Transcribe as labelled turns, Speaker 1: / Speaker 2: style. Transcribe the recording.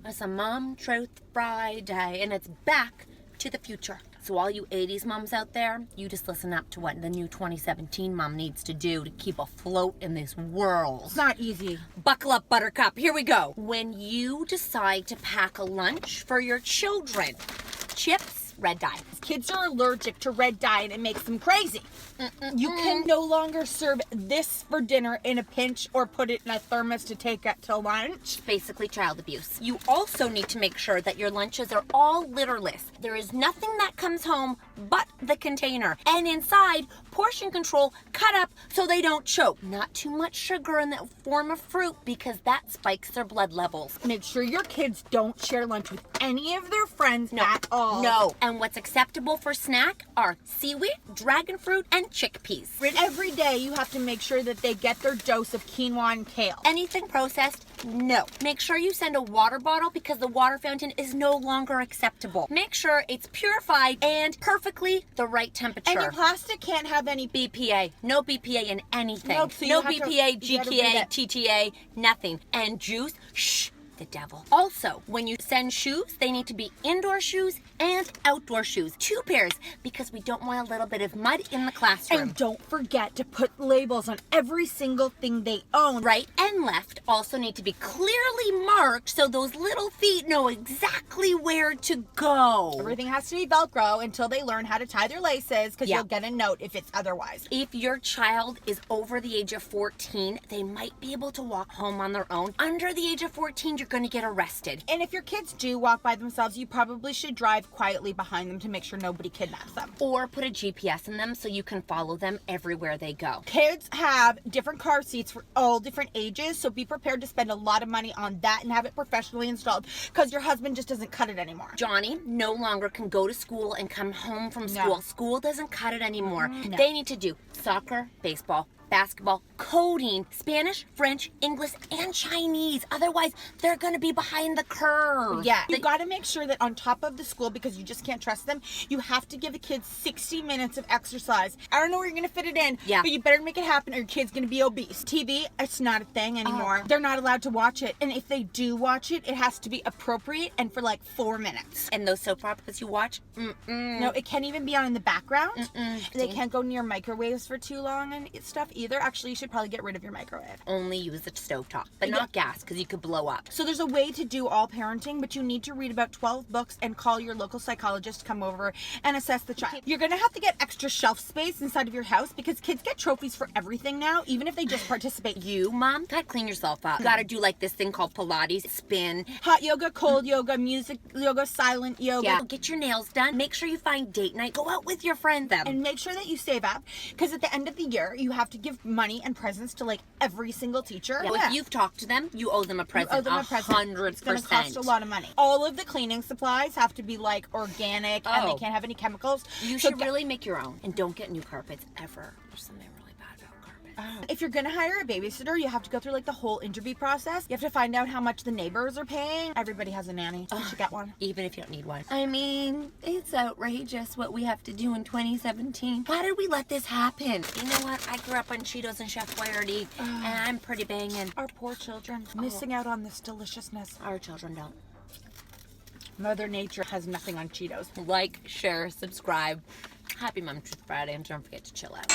Speaker 1: It's a Mom Truth Friday, and it's back to the future. So all you 80s moms out there, you just listen up to what the new 2017 mom needs to do to keep afloat in this world.
Speaker 2: It's not easy.
Speaker 1: Buckle up, Buttercup. Here we go. When you decide to pack a lunch for your children, chips, red dye.
Speaker 2: Kids are allergic to red dye and it makes them crazy. You can no longer serve this for dinner in a pinch or put it in a thermos to take it to lunch.
Speaker 1: Basically child abuse. You also need to make sure that your lunches are all litterless. There is nothing that comes home but the container. And inside, portion control cut up so they don't choke. Not too much sugar in the form of fruit because that spikes their blood levels.
Speaker 2: Make sure your kids don't share lunch with any of their friends at all.
Speaker 1: No. And what's acceptable for snack are seaweed, dragon fruit, and chickpeas.
Speaker 2: Every day you have to make sure that they get their dose of quinoa and kale.
Speaker 1: Anything processed? No. Make sure you send a water bottle because the water fountain is no longer acceptable. Make sure it's purified and perfectly the right temperature.
Speaker 2: And your plastic can't have any
Speaker 1: BPA. No BPA in anything.
Speaker 2: Nope, so
Speaker 1: no
Speaker 2: you have
Speaker 1: BPA,
Speaker 2: to- you gotta
Speaker 1: GKA,
Speaker 2: read it.
Speaker 1: TTA, nothing. And juice? Shh. The devil. Also, when you send shoes, they need to be indoor shoes and outdoor shoes. 2 pairs, because we don't want a little bit of mud in the classroom.
Speaker 2: And don't forget to put labels on every single thing they own.
Speaker 1: Right and left also need to be clearly marked so those little feet know exactly where to go.
Speaker 2: Everything has to be Velcro until they learn how to tie their laces, because
Speaker 1: Yeah.
Speaker 2: you'll get a note if it's otherwise.
Speaker 1: If your child is over the age of 14, they might be able to walk home on their own. Under the age of 14, you're going to get arrested.
Speaker 2: And if your kids do walk by themselves, you probably should drive quietly behind them to make sure nobody kidnaps them.
Speaker 1: Or put a GPS in them so you can follow them everywhere they go.
Speaker 2: Kids have different car seats for all different ages, so be prepared to spend a lot of money on that and have it professionally installed, because your husband just doesn't cut it anymore.
Speaker 1: Johnny no longer can go to school and come home from
Speaker 2: No.
Speaker 1: school. School doesn't cut it anymore.
Speaker 2: No.
Speaker 1: They need to do soccer, baseball, basketball, coding, Spanish, French, English, and Chinese. Otherwise, they're going to be behind the curve.
Speaker 2: Yeah, you got to make sure that on top of the school, because you just can't trust them, you have to give the kids 60 minutes of exercise. I don't know where you're going to fit it in,
Speaker 1: Yeah.
Speaker 2: but you better make it happen or your kid's going to be obese. TV, it's not a thing anymore. They're not allowed to watch it. And if they do watch it, it has to be appropriate and for like 4 minutes.
Speaker 1: And those soap operas you watch,
Speaker 2: No, it can't even be on in the background. They
Speaker 1: See?
Speaker 2: can't go near microwaves for too long and stuff either. Actually, you should probably get rid of your microwave.
Speaker 1: only use the stovetop, but not gas because you could blow up.
Speaker 2: So there's a way to do all parenting, but you need to read about 12 books and call your local psychologist to come over and assess the child. You're going to have to get extra shelf space inside of your house because kids get trophies for everything now, even if they just participate.
Speaker 1: You, Mom, gotta clean yourself up. You gotta do like this thing called Pilates, spin.
Speaker 2: Hot yoga, cold yoga, music yoga, silent yoga.
Speaker 1: Yeah, get your nails done. Make sure you find date night. Go out with your friends.
Speaker 2: And make sure that you save up, because at the end of the year, you have to give money and presents to like every single teacher.
Speaker 1: If you've talked to them, you owe them a present.
Speaker 2: You owe them a present.
Speaker 1: 100%.
Speaker 2: It's going to cost a lot of money. All of the cleaning supplies have to be like organic and they can't have any chemicals.
Speaker 1: You
Speaker 2: So
Speaker 1: should really make your own. And don't get new carpets ever. There's something really bad about carpets.
Speaker 2: If you're gonna hire a babysitter, you have to go through like the whole interview process. You have to find out how much the neighbors are paying. Everybody has a nanny. You should get one.
Speaker 1: Even if you don't need one. I mean, it's outrageous what we have to do in 2017. Why did we let this happen? You know what? I grew up on Cheetos and Chef Boyardee, and I'm pretty banging.
Speaker 2: Our poor children missing out on this deliciousness.
Speaker 1: Our children don't.
Speaker 2: Mother Nature has nothing on Cheetos.
Speaker 1: Like, share, subscribe. Happy Mom Truth Friday, and don't forget to chill out.